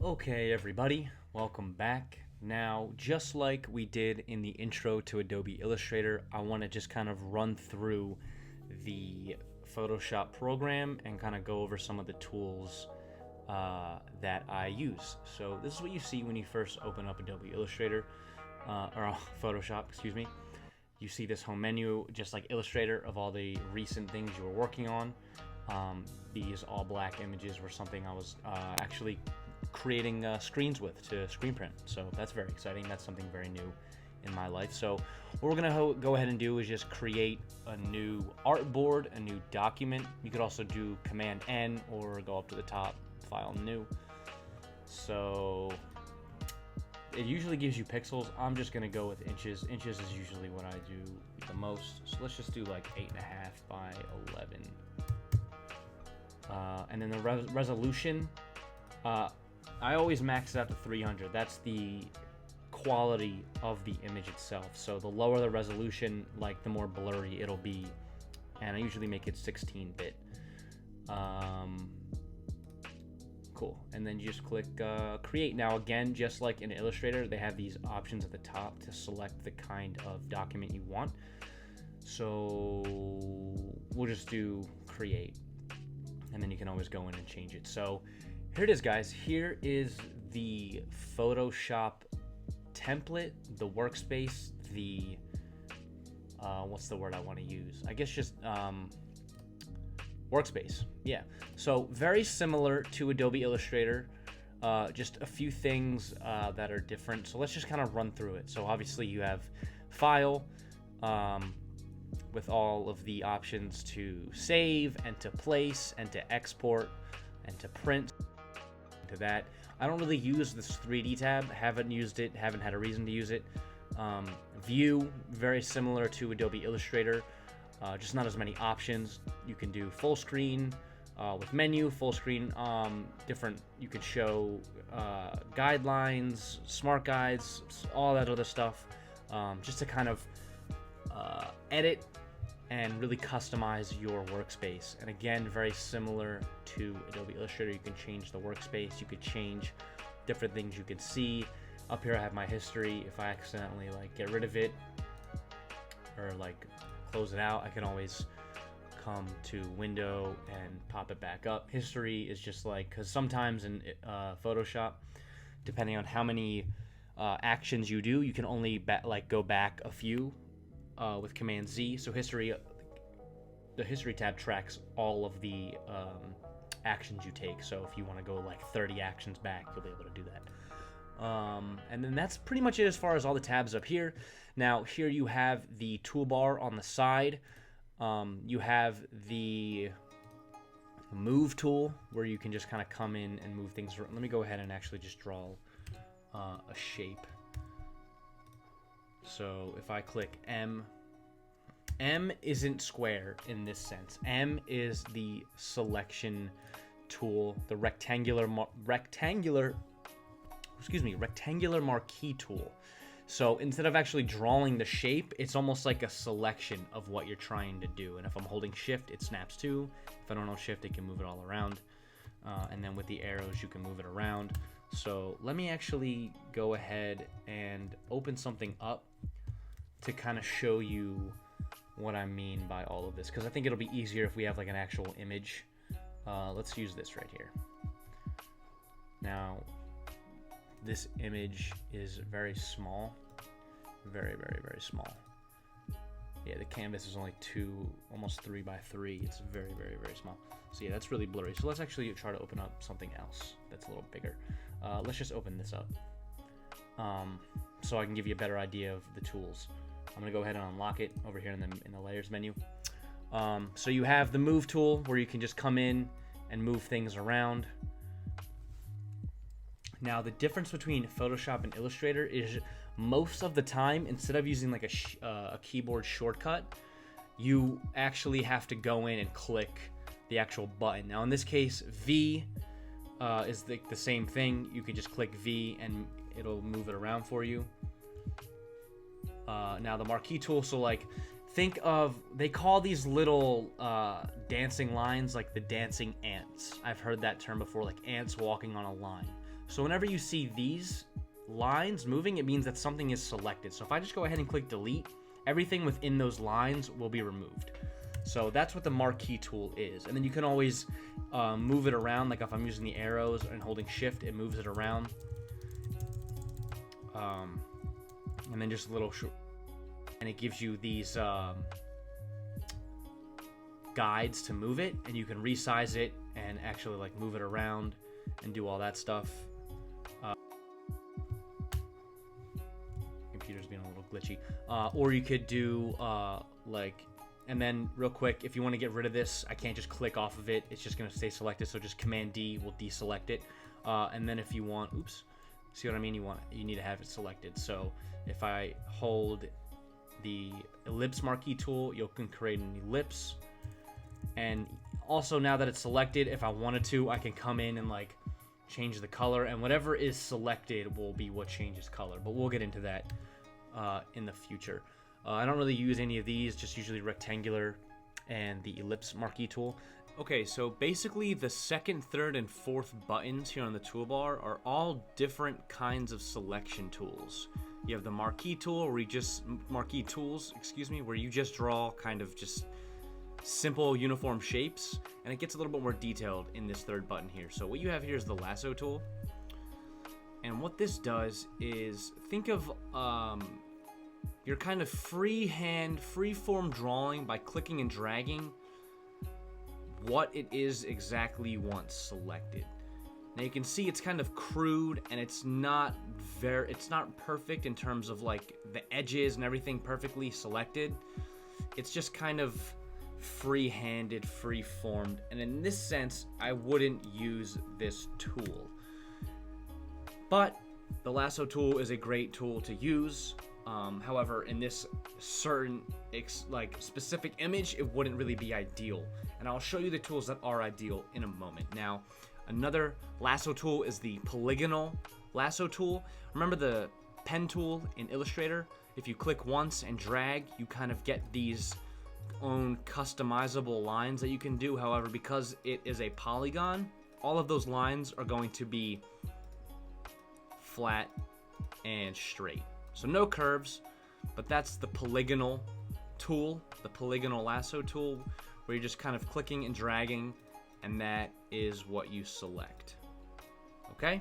Okay, everybody, welcome back. Now, just like we did in the intro to Adobe Illustrator, I want to just kind of run through the Photoshop program and kind of go over some of the tools that I use. So this is what you see when you first open up Adobe Illustrator, or Photoshop, excuse me. You see this home menu, just like Illustrator, of all the recent things you were working on. These all black images were something I was actually creating screens with to screen print, so that's very exciting. That's something very new in my life. So what we're gonna go ahead and do is just create a new artboard, a new document. You could also do Command N or go up to the top, File New. So it usually gives you pixels. I'm just gonna go with inches. Inches is usually what I do the most. So let's just do like 8.5 by 11. And then the resolution, I always max it out to 300. That's the quality of the image itself. So the lower the resolution, like the more blurry it'll be. And I usually make it 16-bit. Cool. And then you just click create. Now again, just like in Illustrator, they have these options at the top to select the kind of document you want. So we'll just do create. And then you can always go in and change it. So here it is, guys. Here is the Photoshop template, the workspace, the what's the word I want to use? I guess just workspace. Yeah. So very similar to Adobe Illustrator, just a few things that are different. So let's just kind of run through it. So obviously you have file with all of the options to save and to place and to export and to print. To that, I don't really use this 3D tab. Haven't used it, haven't had a reason to use it. View, very similar to Adobe Illustrator, just not as many options. You can do full screen with menu, full screen, different. You could show guidelines, smart guides, all that other stuff, just to kind of edit and really customize your workspace. And again, very similar to Adobe Illustrator, you can change the workspace, you could change different things you can see. Up here I have my history. If I accidentally get rid of it or close it out, I can always come to window and pop it back up. History is just because sometimes in Photoshop, depending on how many actions you do, you can only go back a few with Command Z. So history, the history tab tracks all of the actions you take. So if you want to go 30 actions back, you'll be able to do that. And then that's pretty much it as far as all the tabs up here. Now here you have the toolbar on the side. You have the move tool where you can just kind of come in and move things around. Let me go ahead and actually just draw a shape. So if I click M, M isn't square in this sense. M is the selection tool, the rectangular marquee tool. So instead of actually drawing the shape, it's almost like a selection of what you're trying to do. And if I'm holding shift, it snaps to. If I don't hold shift, it can move it all around. And then with the arrows, you can move it around. So let me actually go ahead and open something up to kind of show you what I mean by all of this, because I think it'll be easier if we have an actual image. Let's use this right here. Now, this image is very small, very, very, very small. Yeah, the canvas is only almost 3 by 3. It's very, very, very small. So yeah, that's really blurry. So let's actually try to open up something else that's a little bigger. Let's just open this up so I can give you a better idea of the tools. I'm gonna go ahead and unlock it over here in the layers menu. So you have the move tool where you can just come in and move things around. Now the difference between Photoshop and Illustrator is most of the time, instead of using a keyboard shortcut, you actually have to go in and click the actual button. Now in this case, V is the same thing. You can just click V and it'll move it around for you. Now the marquee tool, so think of, they call these little dancing lines the dancing ants. I've heard that term before, ants walking on a line. So whenever you see these lines moving, it means that something is selected. So if I just go ahead and click delete, everything within those lines will be removed. So that's what the marquee tool is. And then you can always move it around. Like if I'm using the arrows and holding shift, it moves it around. And then just a little, and it gives you these guides to move it, and you can resize it and actually like move it around and do all that stuff. Computer's being a little glitchy. Or you could do like, and then real quick, if you want to get rid of this, I can't just click off of it. It's just going to stay selected. So just Command D will deselect it. And then if you want, oops, see what I mean? You need to have it selected. So if I hold the ellipse marquee tool, you can create an ellipse. And also now that it's selected, if I wanted to, I can come in and like change the color, and whatever is selected will be what changes color. But we'll get into that in the future. I don't really use any of these, just usually rectangular and the ellipse marquee tool. Okay, so basically the second, third, and fourth buttons here on the toolbar are all different kinds of selection tools. You have the marquee tool, where where you just draw kind of just simple uniform shapes, and it gets a little bit more detailed in this third button here. So what you have here is the lasso tool, and what this does is, think of your kind of free-form drawing by clicking and dragging what it is exactly you want selected. Now you can see it's kind of crude, and it's not perfect in terms of like the edges and everything perfectly selected. It's just kind of free-handed, free-formed, and in this sense, I wouldn't use this tool. But the lasso tool is a great tool to use. However, in this certain specific image, it wouldn't really be ideal. And I'll show you the tools that are ideal in a moment. Now, another lasso tool is the polygonal lasso tool. Remember the pen tool in Illustrator? If you click once and drag, you kind of get these own customizable lines that you can do. However, because it is a polygon, all of those lines are going to be flat and straight. So no curves, but that's the polygonal tool, the polygonal lasso tool, where you're just kind of clicking and dragging, and that is what you select. Okay?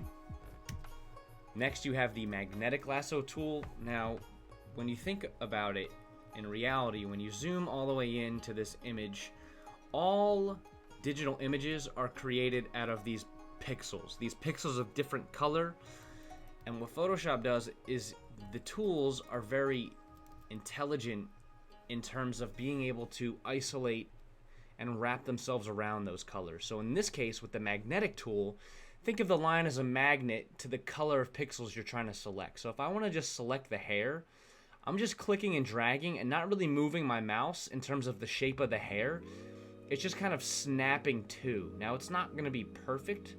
Next, you have the magnetic lasso tool. Now, when you think about it, in reality, when you zoom all the way into this image, all digital images are created out of these pixels of different color. And what Photoshop does is the tools are very intelligent in terms of being able to isolate and wrap themselves around those colors. So in this case, with the magnetic tool, think of the line as a magnet to the color of pixels you're trying to select. So if I want to just select the hair, I'm just clicking and dragging and not really moving my mouse in terms of the shape of the hair. It's just kind of snapping to. Now, it's not going to be perfect,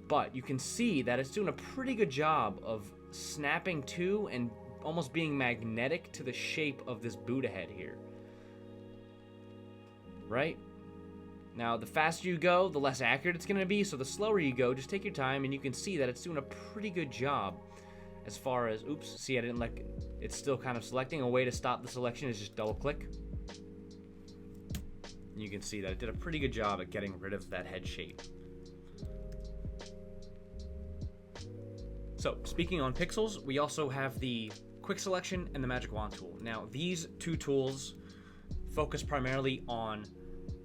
but you can see that it's doing a pretty good job of snapping to and almost being magnetic to the shape of this Buddha head here. Right? Now, the faster you go, the less accurate it's going to be, so the slower you go, just take your time, and you can see that it's doing a pretty good job as far as, oops, see, I didn't like, it's still kind of selecting. A way to stop the selection is just double click. You can see that it did a pretty good job at getting rid of that head shape. So, speaking on pixels, we also have the quick selection and the magic wand tool. Now, these two tools focus primarily on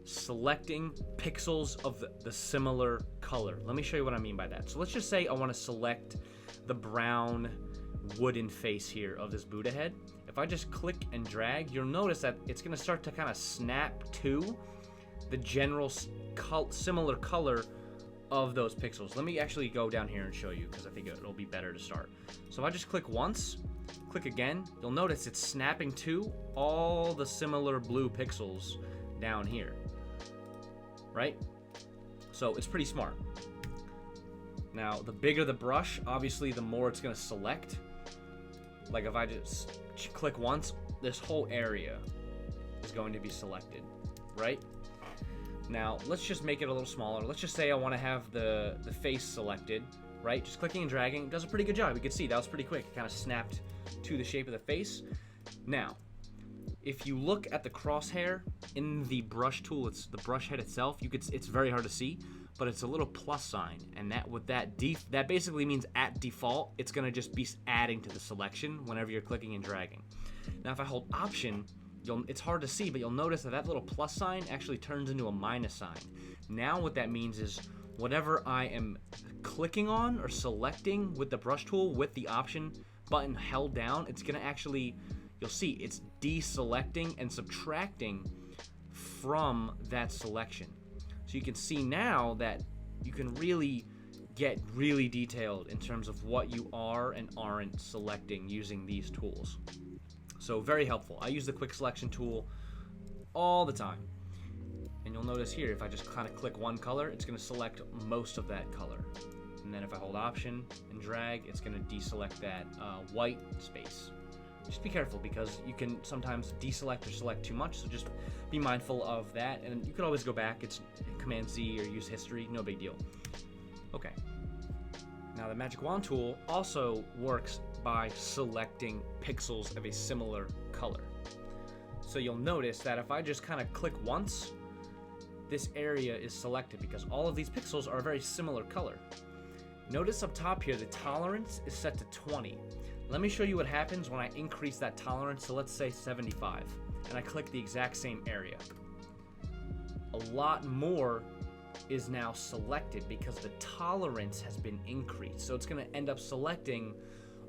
selecting pixels of the similar color. Let me show you what I mean by that. So let's just say I want to select the brown wooden face here of this Buddha head. If I just click and drag, you'll notice that it's going to start to kind of snap to the general similar color of those pixels. Let me actually go down here and show you, because I think it'll be better to start. So if I just click once, click again, you'll notice it's snapping to all the similar blue pixels down here, right? So it's pretty smart. Now, the bigger the brush, obviously the more it's going to select. Like if I just click once, this whole area is going to be selected, right? Now, let's just make it a little smaller. Let's just say I want to have the face selected, right? Just clicking and dragging does a pretty good job. You can see that was pretty quick. It kind of snapped to the shape of the face. Now, if you look at the crosshair in the brush tool, it's the brush head itself. It's very hard to see, but it's a little plus sign, and that basically means at default, it's gonna just be adding to the selection whenever you're clicking and dragging. Now, if I hold Option, it's hard to see, but you'll notice that little plus sign actually turns into a minus sign. Now, what that means is whatever I am clicking on or selecting with the brush tool with the Option button held down, it's gonna actually, you'll see it's deselecting and subtracting from that selection. So you can see now that you can really get really detailed in terms of what you are and aren't selecting using these tools. So very helpful. I use the quick selection tool all the time. And you'll notice here, if I just kind of click one color, it's gonna select most of that color. And then if I hold Option and drag, it's gonna deselect that white space. Just be careful because you can sometimes deselect or select too much, so just be mindful of that. And you can always go back, it's Command Z or use history, no big deal. Okay. Now the Magic Wand tool also works by selecting pixels of a similar color. So you'll notice that if I just kind of click once, this area is selected because all of these pixels are a very similar color. Notice up top here, the tolerance is set to 20. Let me show you what happens when I increase that tolerance to, let's say, 75, and I click the exact same area. A lot more is now selected because the tolerance has been increased. So it's gonna end up selecting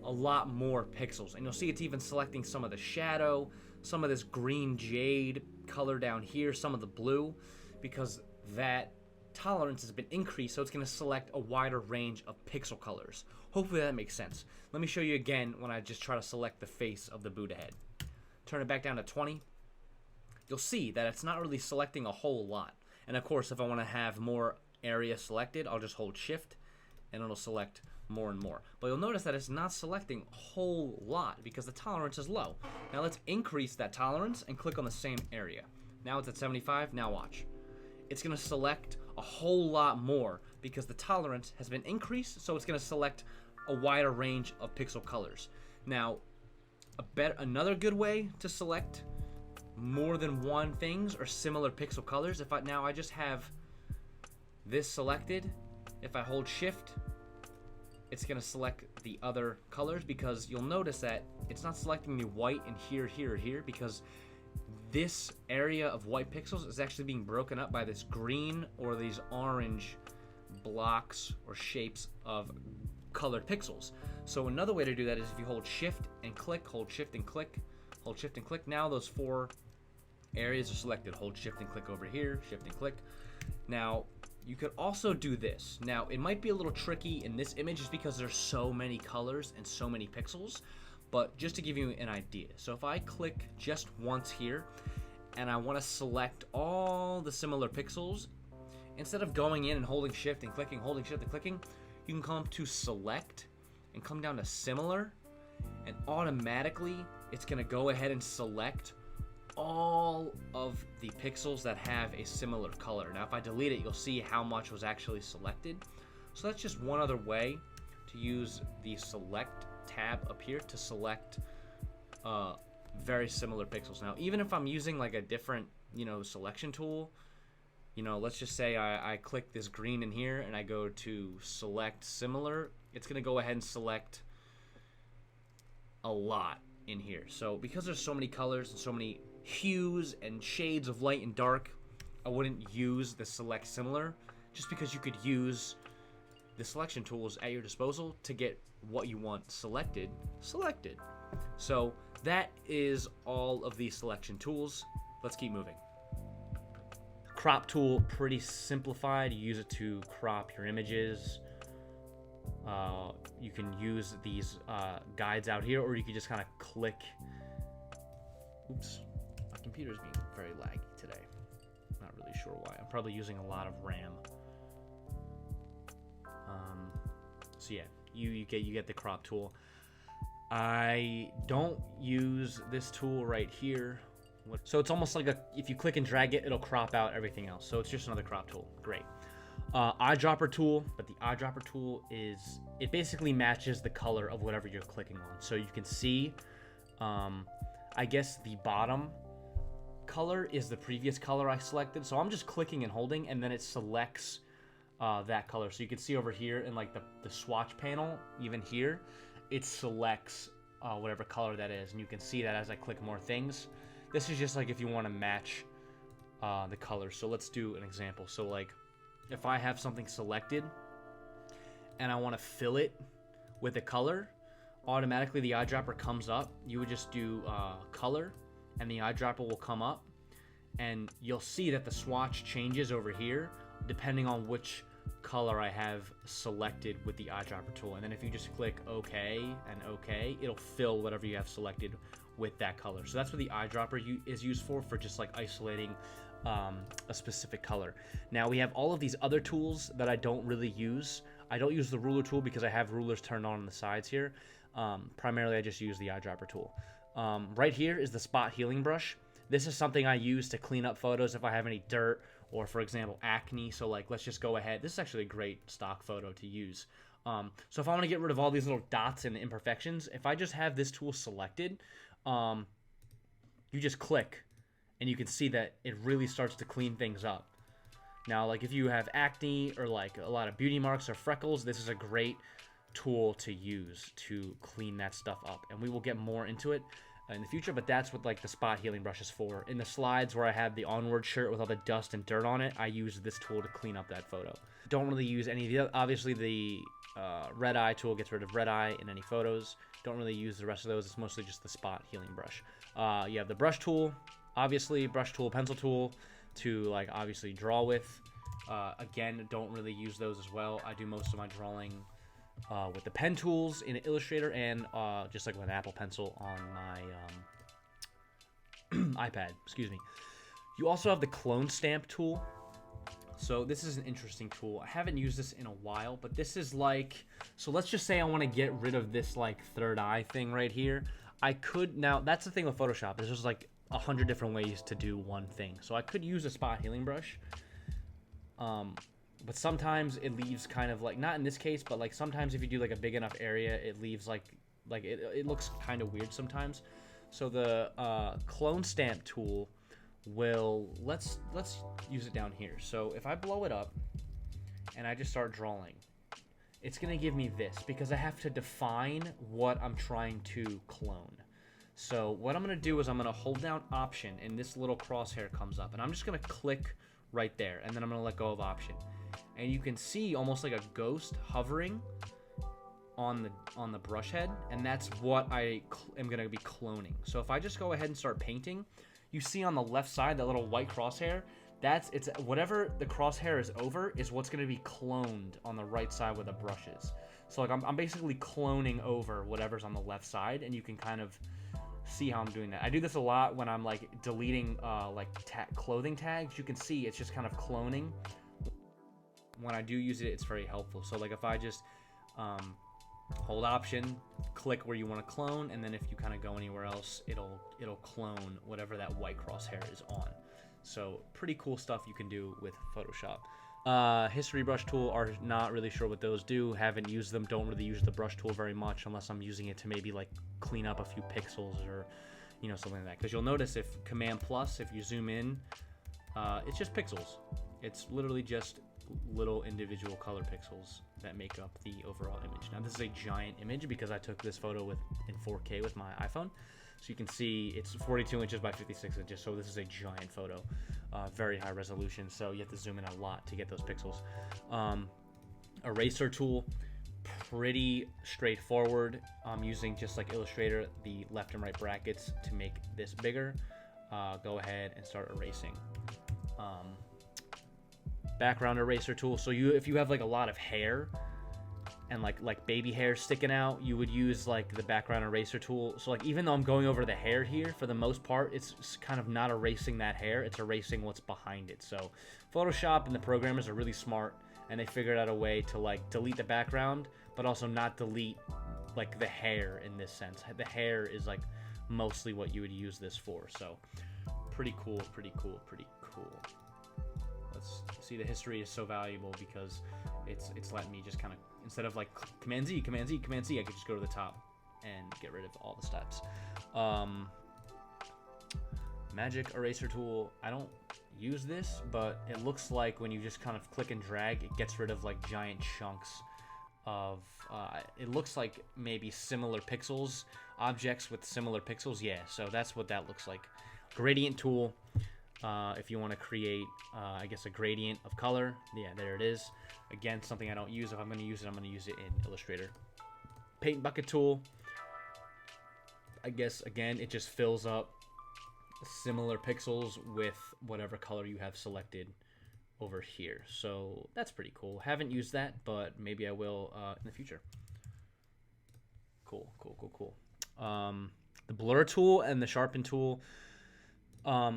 a lot more pixels. And you'll see it's even selecting some of the shadow, some of this green jade color down here, some of the blue, because that tolerance has been increased, so it's going to select a wider range of pixel colors. Hopefully that makes sense. Let me show you again when I just try to select the face of the Buddha head. Turn it back down to 20. You'll see that it's not really selecting a whole lot. And of course, if I want to have more area selected, I'll just hold Shift and it'll select more and more. But you'll notice that it's not selecting a whole lot because the tolerance is low. Now let's increase that tolerance and click on the same area. Now it's at 75. Now watch. It's going to select a whole lot more because the tolerance has been increased, so it's going to select a wider range of pixel colors. Now, another good way to select more than one things or similar pixel colors, now I just have this selected, if I hold Shift, it's going to select the other colors because you'll notice that it's not selecting the white and here because this area of white pixels is actually being broken up by this green or these orange blocks or shapes of colored pixels. So another way to do that is if you hold Shift and click, hold Shift and click, hold Shift and click. Now those four areas are selected. Hold Shift and click over here, Shift and click. Now you could also do this. Now it might be a little tricky in this image just because there's so many colors and so many pixels. But just to give you an idea, so if I click just once here and I want to select all the similar pixels, instead of going in and holding Shift and clicking, holding Shift and clicking, you can come to Select and come down to Similar, and automatically it's going to go ahead and select all of the pixels that have a similar color. Now if I delete it, you'll see how much was actually selected. So that's just one other way to use the Select tab up here to select very similar pixels. Now even if I'm using like a different selection tool, let's just say I click this green in here and I go to select similar, it's gonna go ahead and select a lot in here. So because there's so many colors and so many hues and shades of light and dark, I wouldn't use the select similar, just because you could use the selection tools at your disposal to get what you want selected. So that is all of the selection tools. Let's keep moving. Crop tool, pretty simplified. You use it to crop your images. You can use these guides out here, or you can just kind of click. Oops, my computer's being very laggy today. Not really sure why. I'm probably using a lot of RAM. So yeah, you get the crop tool. I don't use this tool right here So it's almost like if you click and drag it, it'll crop out everything else. So it's just another crop tool. Great. Eyedropper tool, but the eyedropper tool it basically matches the color of whatever you're clicking on. So you can see, I guess the bottom color is the previous color I selected. So I'm just clicking and holding, and then it selects that color. So you can see over here in like the swatch panel, even here, it selects whatever color that is. And you can see that as I click more things. This is just like if you want to match the color. So let's do an example. So like if I have something selected and I want to fill it with a color, automatically the eyedropper comes up. You would just do color, and the eyedropper will come up, and you'll see that the swatch changes over here depending on which color I have selected with the eyedropper tool. And then if you just click OK and OK, it'll fill whatever you have selected with that color. So that's what the eyedropper is used for just like isolating a specific color. Now we have all of these other tools that I don't really use. I don't use the ruler tool because I have rulers turned on the sides here. Primarily I just use the eyedropper tool. Right here is the spot healing brush. This is something I use to clean up photos if I have any dirt or, for example, acne. So like, let's just go ahead. This is actually a great stock photo to use. So if I want to get rid of all these little dots and imperfections, if I just have this tool selected, you just click and you can see that it really starts to clean things up. Now, like if you have acne or like a lot of beauty marks or freckles, this is a great tool to use to clean that stuff up. And we will get more into it in the future, but that's what like the spot healing brush is for. In the slides where I had the onward shirt with all the dust and dirt on it, I use this tool to clean up that photo. Don't really use any of the, obviously the red eye tool gets rid of red eye in any photos. Don't really use the rest of those. It's mostly just the spot healing brush. You have the brush tool, obviously brush tool, pencil tool to like obviously draw with. Again, don't really use those as well. I do most of my drawing with the pen tools in Illustrator and just like with an Apple Pencil on my iPad, excuse me. You also have the clone stamp tool. So this is an interesting tool. I haven't used this in a while, but this is like, so let's just say I want to get rid of this like third eye thing right here. I could, now that's the thing with Photoshop, there's just like 100 different ways to do one thing. So I could use a spot healing brush. But sometimes it leaves kind of like, not in this case, but like sometimes if you do like a big enough area, it leaves like it looks kind of weird sometimes. So the clone stamp tool will, let's use it down here. So if I blow it up and I just start drawing, it's going to give me this because I have to define what I'm trying to clone. So what I'm going to do is I'm going to hold down Option and this little crosshair comes up and I'm just going to click right there and then I'm going to let go of Option. And you can see almost like a ghost hovering on the brush head, and that's what I am going to be cloning. So if I just go ahead and start painting, you see on the left side that little white crosshair, it's whatever the crosshair is over is what's going to be cloned on the right side where the brush is. So like I'm basically cloning over whatever's on the left side, and you can kind of see how I'm doing that. I do this a lot when I'm like deleting like clothing tags. You can see it's just kind of cloning. When I do use it, it's very helpful. So like if I just hold Option, click where you want to clone, and then if you kind of go anywhere else, it'll clone whatever that white crosshair is on. So pretty cool stuff you can do with Photoshop. History brush tool, are not really sure what those do. Haven't used them. Don't really use the brush tool very much unless I'm using it to maybe like clean up a few pixels or something like that. Because you'll notice if Command Plus, if you zoom in, it's just pixels. It's literally just little individual color pixels that make up the overall image. Now this is a giant image because I took this photo in 4K with my iPhone. So you can see it's 42 inches by 56 inches. So this is a giant photo, very high resolution. So you have to zoom in a lot to get those pixels. Eraser tool, pretty straightforward. I'm using just like Illustrator, the left and right brackets to make this bigger. Go ahead and start erasing. Background eraser tool. So if you have like a lot of hair and like baby hair sticking out, you would use like the background eraser tool. So like even though I'm going over the hair here, for the most part, it's kind of not erasing that hair, it's erasing what's behind it. So Photoshop and the programmers are really smart, and they figured out a way to like delete the background, but also not delete like the hair in this sense. The hair is like mostly what you would use this for. So pretty cool, pretty cool, pretty cool. Let's see, the history is so valuable because it's letting me just kind of, instead of like Command Z, Command Z, Command Z, I could just go to the top and get rid of all the steps. Magic eraser tool, I don't use this, but it looks like when you just kind of click and drag, it gets rid of like giant chunks of, it looks like maybe similar pixels, objects with similar pixels. Yeah, so that's what that looks like. Gradient tool, if you want to create, I guess, a gradient of color. Yeah, there it is. Again, something I don't use. If I'm going to use it, I'm going to use it in Illustrator. Paint bucket tool, I guess, again, it just fills up similar pixels with whatever color you have selected over here. So that's pretty cool. Haven't used that, but maybe I will in the future. Cool, cool, cool, cool. The blur tool and the sharpen tool.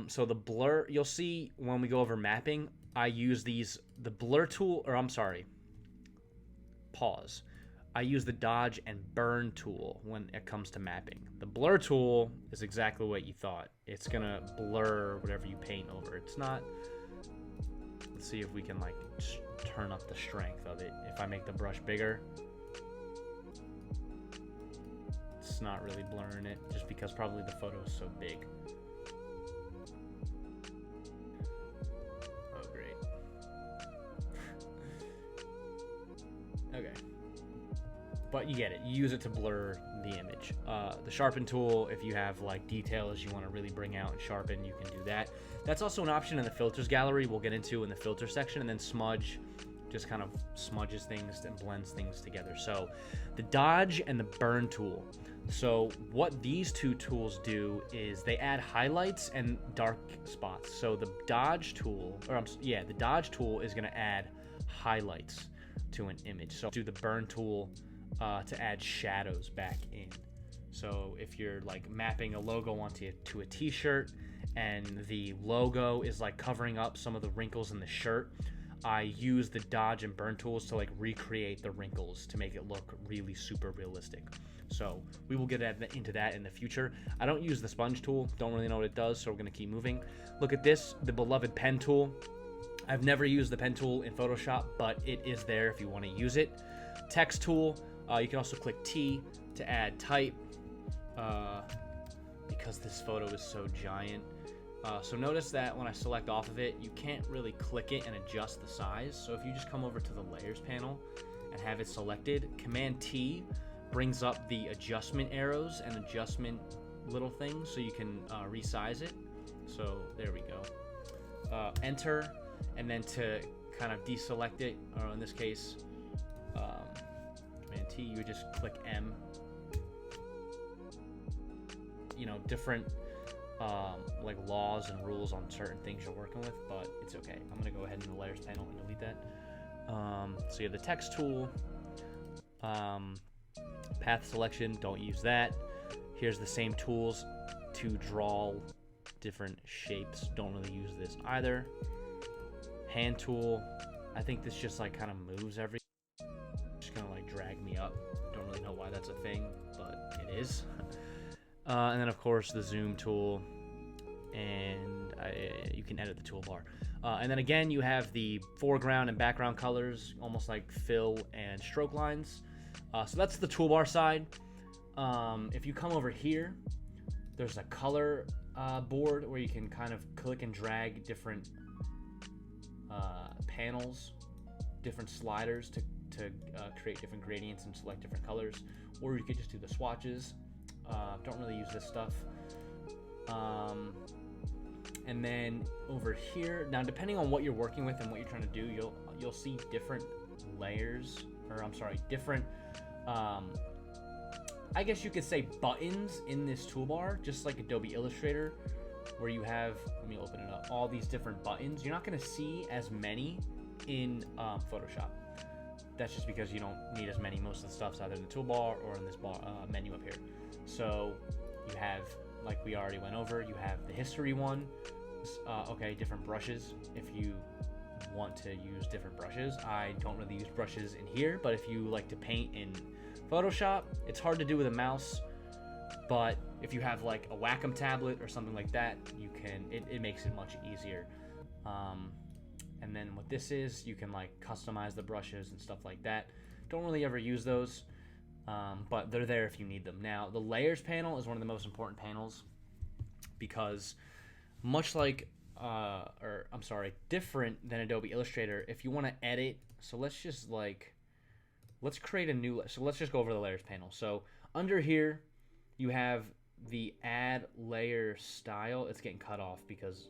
So the blur, you'll see when we go over mapping, I use these, the blur tool, or I'm sorry, pause. I use the dodge and burn tool when it comes to mapping. The blur tool is exactly what you thought. It's gonna blur whatever you paint over. It's not, let's see if we can like turn up the strength of it. If I make the brush bigger, it's not really blurring it, just because probably the photo is so big. Oh, great. Okay. But you get it. You use it to blur the image. The sharpen tool, if you have like details you want to really bring out and sharpen, you can do that. That's also an option in the filters gallery we'll get into in the filter section. And then smudge just kind of smudges things and blends things together. So the dodge and the burn tool. So what these two tools do is they add highlights and dark spots. So the dodge tool, the dodge tool is going to add highlights to an image. So do the burn tool to add shadows back in. So if you're like mapping a logo onto a t-shirt and the logo is like covering up some of the wrinkles in the shirt, I use the dodge and burn tools to like recreate the wrinkles to make it look really super realistic. So we will get into that in the future. I don't use the sponge tool, don't really know what it does, so we're gonna keep moving. Look at this, the beloved pen tool. I've never used the pen tool in Photoshop, but it is there if you want to use it. Text tool, you can also click T to add type, because this photo is so giant. So notice that when I select off of it, you can't really click it and adjust the size. So if you just come over to the layers panel and have it selected, Command T brings up the adjustment arrows and adjustment little things so you can resize it. So there we go. Enter, and then to kind of deselect it, or in this case, Command T, you would just click M. You know, different like laws and rules on certain things you're working with, but it's okay. I'm gonna go ahead in the layers panel and delete that. So you have the text tool, path selection, don't use that. Here's the same tools to draw different shapes, don't really use this either. Hand tool, I think this just like kind of moves everything. Just gonna like drag me up. Don't really know why that's a thing, but it is. And then of course the zoom tool, and you can edit the toolbar. And then again, you have the foreground and background colors, almost like fill and stroke lines. So that's the toolbar side. If you come over here, there's a color board where you can kind of click and drag different panels, different sliders to create different gradients and select different colors, or you could just do the swatches. Don't really use this stuff. And then over here, now depending on what you're working with and what you're trying to do, you'll see different layers, or I'm sorry, different I guess you could say buttons in this toolbar, just like Adobe Illustrator, where you have, let me open it up, all these different buttons. You're not going to see as many in Photoshop. That's just because you don't need as many. Most of the stuff's either in the toolbar or in this menu up here. So you have, like we already went over, you have the history one. Okay, different brushes. If you want to use different brushes, I don't really use brushes in here, but if you like to paint in Photoshop, it's hard to do with a mouse, but if you have like a Wacom tablet or something like that, you can, it makes it much easier. And then what this is, you can like customize the brushes and stuff like that. Don't really ever use those, but they're there if you need them. Now, the layers panel is one of the most important panels because much like, different than Adobe Illustrator, if you want to edit, so let's just create a new, so let's just go over the layers panel. So under here, you have the add layer style. It's getting cut off because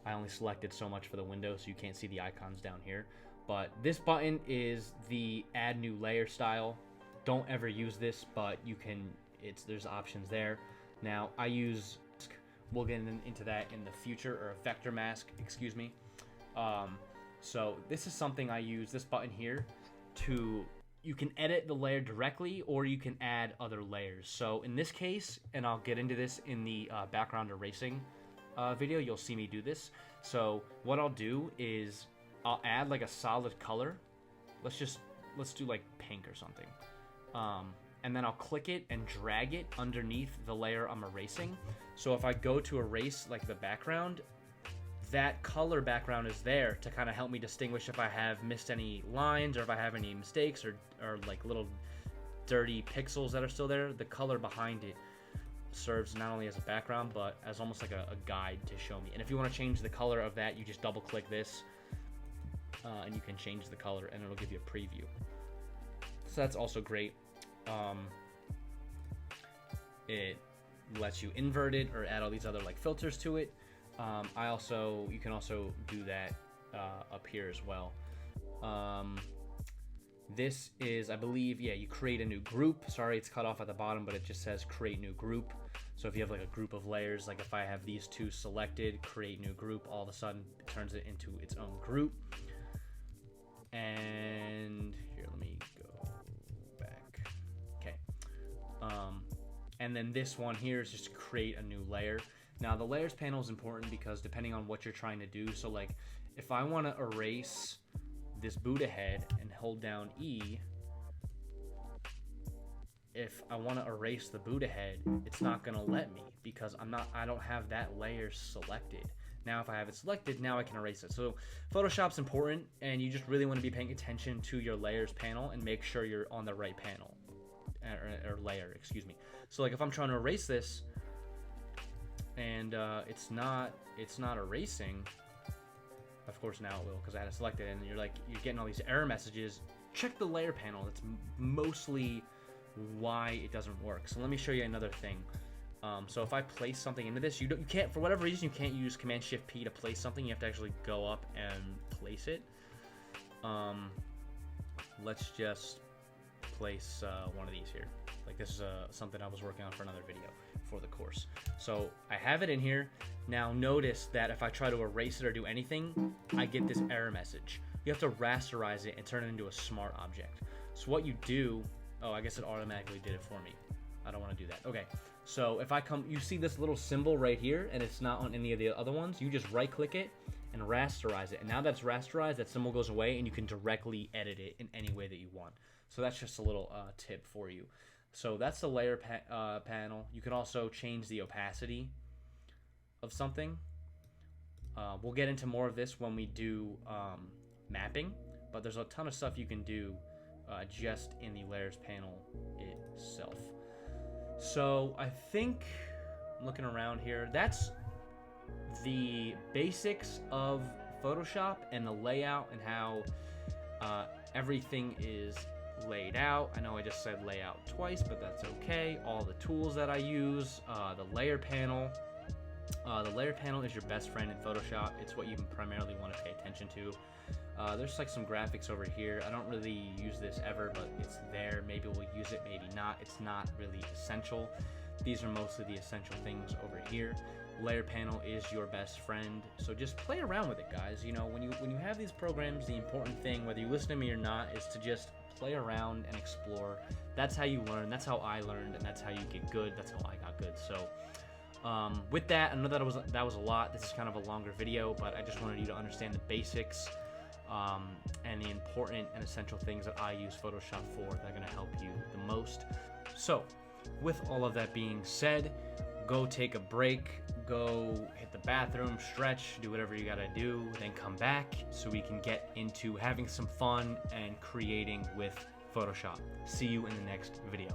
I only selected so much for the window, so you can't see the icons down here. But this button is the add new layer style. Don't ever use this, but you can, there's options there. Now I use, we'll get into that in the future, or a vector mask, excuse me. So this is something I use, this button here, to, you can edit the layer directly or you can add other layers. So in this case, and I'll get into this in the background erasing video, you'll see me do this. So what I'll do is I'll add like a solid color. Let's do like pink or something. And then I'll click it and drag it underneath the layer I'm erasing. So if I go to erase like the background, that color background is there to kind of help me distinguish if I have missed any lines or if I have any mistakes or like little dirty pixels that are still there. The color behind it serves not only as a background but as almost like a guide to show me. And if you want to change the color of that, you just double click this and you can change the color and it'll give you a preview. So that's also great. It lets you invert it or add all these other like filters to it. You can also do that up here as well. This is, I believe, yeah, you create a new group. Sorry, it's cut off at the bottom, but it just says create new group. So if you have like a group of layers, like if I have these two selected, create new group, all of a sudden it turns it into its own group. And here, let me go back. Okay. And then this one here is just create a new layer. Now the layers panel is important because depending on what you're trying to do, so like if I want to erase this Buddha head and hold down E, if I want to erase the Buddha head, it's not going to let me because I don't have that layer selected. Now if I have it selected, now I can erase it. So Photoshop's important and you just really want to be paying attention to your layers panel and make sure you're on the right panel or layer, excuse me. So like if I'm trying to erase this and it's not erasing, of course now it will because I had it selected, and you're getting all these error messages. Check the layer panel. That's mostly why it doesn't work. So let me show you another thing. So if I place something into this, you can't, for whatever reason, you can't use Command-Shift-P to place something. You have to actually go up and place it. Let's just place one of these here. Like this is something I was working on for another video for the course. So I have it in here. Now notice that if I try to erase it or do anything, I get this error message. You have to rasterize it and turn it into a smart object. So what you do, oh, I guess it automatically did it for me. I don't want to do that. Okay, so if I come, you see this little symbol right here and it's not on any of the other ones, you just right click it and rasterize it. And now that's rasterized, that symbol goes away and you can directly edit it in any way that you want. So that's just a little tip for you. So that's the layer panel. You can also change the opacity of something. We'll get into more of this when we do mapping, but there's a ton of stuff you can do just in the layers panel itself. So I think, I'm looking around here, that's the basics of Photoshop and the layout and how everything is laid out. I know I just said layout twice, but that's okay. All the tools that I use, the layer panel. The layer panel is your best friend in Photoshop. It's what you primarily want to pay attention to. There's like some graphics over here. I don't really use this ever, but it's there. Maybe we'll use it, maybe not. It's not really essential. These are mostly the essential things over here. Layer panel is your best friend, so just play around with it, guys. You know, when you have these programs, the important thing, whether you listen to me or not, is to just play around and explore. That's how you learn. That's how I learned, and that's how you get good. That's how I got good. So with that, I know that was a lot. This is kind of a longer video, but I just wanted you to understand the basics and the important and essential things that I use Photoshop for that are going to help you the most. So with all of that being said, go take a break, go hit the bathroom, stretch, do whatever you gotta do, then come back so we can get into having some fun and creating with Photoshop. See you in the next video.